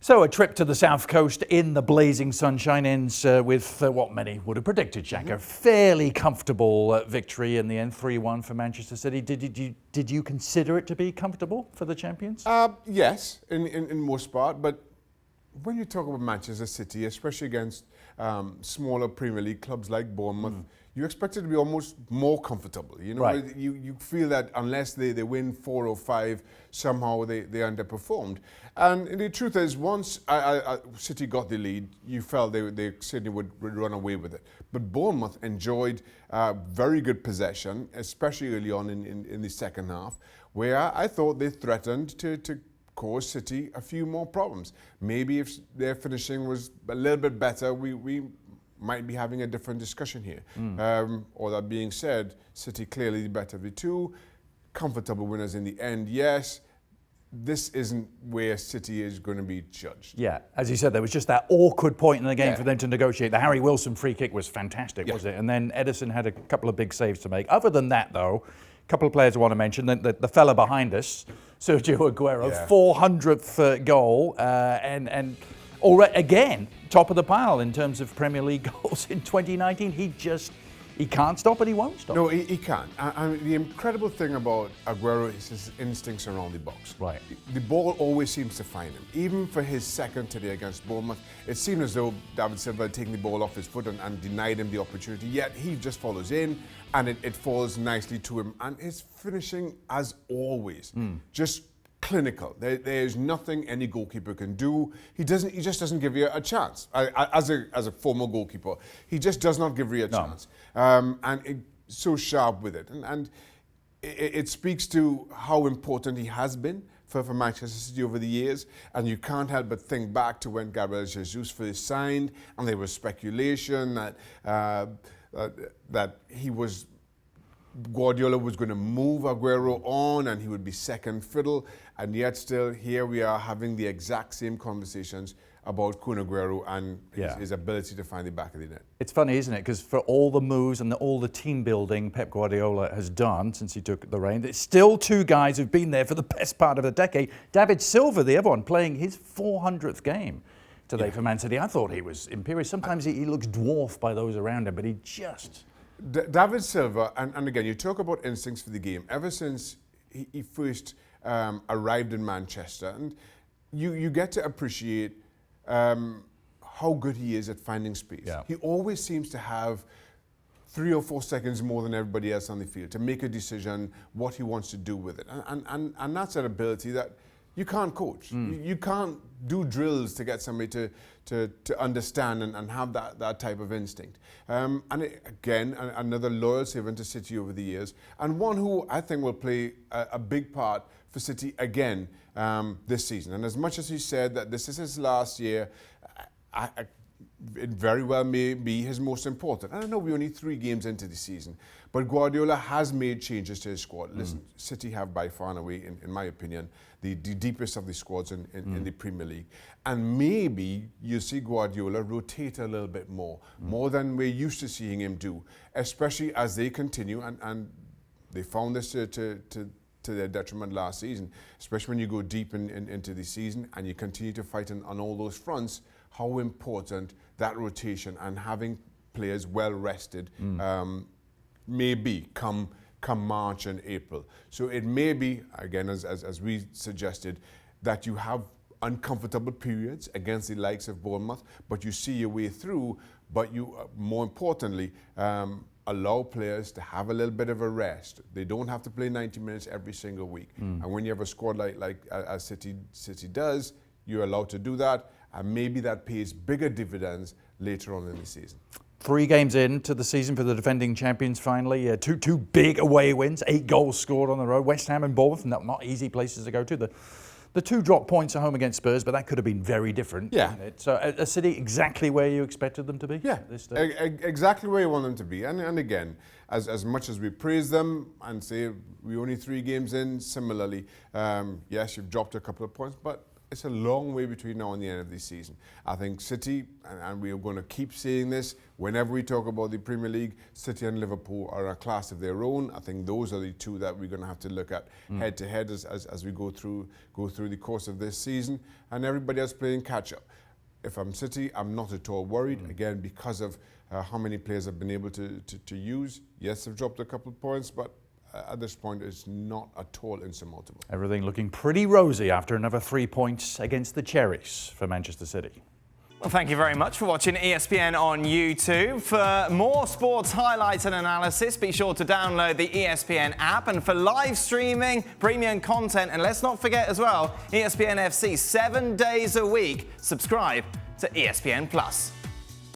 So a trip to the south coast in the blazing sunshine ends with what many would have predicted, Shaka. Fairly comfortable victory in the end, 3-1 for Manchester City. Did you consider it to be comfortable for the champions? Yes, in most part. But when you talk about Manchester City, especially against smaller Premier League clubs like Bournemouth, you expect it to be almost more comfortable. You know, Right. you feel that unless they win 4 or 5, somehow they underperformed. And the truth is, once City got the lead, you felt they City would run away with it. But Bournemouth enjoyed very good possession, especially early on in the second half, where I thought they threatened to cause City a few more problems. Maybe if their finishing was a little bit better, we might be having a different discussion here. All that being said, City clearly the better of the two. Comfortable winners in the end, yes. This isn't where City is going to be judged. Yeah, as you said, there was just that awkward point in the game for them to negotiate. The Harry Wilson free kick was fantastic, was it? And then Edison had a couple of big saves to make. Other than that, though, a couple of players I want to mention. The fella behind us, Sergio Aguero, 400th goal, and already, again, top of the pile in terms of Premier League goals in 2019. He can't stop and he won't stop. No, he can't. And the incredible thing about Aguero is his instincts around the box. Right. The ball always seems to find him. Even for his second today against Bournemouth, it seemed as though David Silva had taken the ball off his foot and denied him the opportunity. Yet he just follows in and it falls nicely to him. And his finishing, as always, just clinical. There's nothing any goalkeeper can do. He just doesn't give you a chance. As a former goalkeeper, he just does not give you a chance. And so sharp with it. And it speaks to how important he has been for Manchester City over the years. And you can't help but think back to when Gabriel Jesus first signed, and there was speculation that Guardiola was going to move Aguero on and he would be second fiddle, and yet still here we are having the exact same conversations about Kun Aguero and his ability to find the back of the net. It's funny, isn't it? Because for all the moves and all the team building Pep Guardiola has done since he took the reins, there's still two guys who've been there for the best part of a decade. David Silva, the other one, playing his 400th game today for Man City. I thought he was imperious. Sometimes he looks dwarfed by those around him, but he just... David Silva, and again, you talk about instincts for the game. Ever since he first arrived in Manchester, and you get to appreciate how good he is at finding space. Yeah. He always seems to have 3 or 4 seconds more than everybody else on the field to make a decision what he wants to do with it. And that's an ability that you can't coach. You can't do drills to get somebody to understand and have that type of instinct. Again, another loyal servant to City over the years, and one who I think will play a big part for City again this season. And as much as he said that this is his last year, it very well may be his most important. And I know we're only 3 games into the season, but Guardiola has made changes to his squad. Listen, City have by far and away, in my opinion, the deepest of the squads in the Premier League. And maybe you see Guardiola rotate a little bit more than we're used to seeing him do, especially as they continue, and they found this to their detriment last season, especially when you go deep into the season and you continue to fight on all those fronts, how important that rotation and having players well rested may be come March and April. So it may be, again, as we suggested, that you have uncomfortable periods against the likes of Bournemouth, but you see your way through, but you, more importantly, allow players to have a little bit of a rest. They don't have to play 90 minutes every single week. And when you have a squad like as City does, you're allowed to do that, and maybe that pays bigger dividends later on in the season. 3 games into the season for the defending champions finally. Two big away wins, 8 goals scored on the road. West Ham and Bournemouth, not easy places to go to. The 2 drop points at home against Spurs, but that could have been very different. Yeah. So a City exactly where you expected them to be? Yeah, exactly where you want them to be. And again, as much as we praise them and say we're only 3 games in, similarly, yes, you've dropped a couple of points, but it's a long way between now and the end of the season. I think City, and we are going to keep saying this whenever we talk about the Premier League, City and Liverpool are a class of their own. I think those are the two that we're going to have to look at head to head as we go through the course of this season, and everybody else playing catch up. If I'm City, I'm not at all worried, again, because of how many players have been able to use. Yes, they've dropped a couple of points, but at this point, it's not at all insurmountable. Everything looking pretty rosy after another 3 points against the Cherries for Manchester City. Well, thank you very much for watching ESPN on YouTube. For more sports highlights and analysis, be sure to download the ESPN app. And for live streaming, premium content, and let's not forget as well, ESPN FC 7 days a week. Subscribe to ESPN Plus.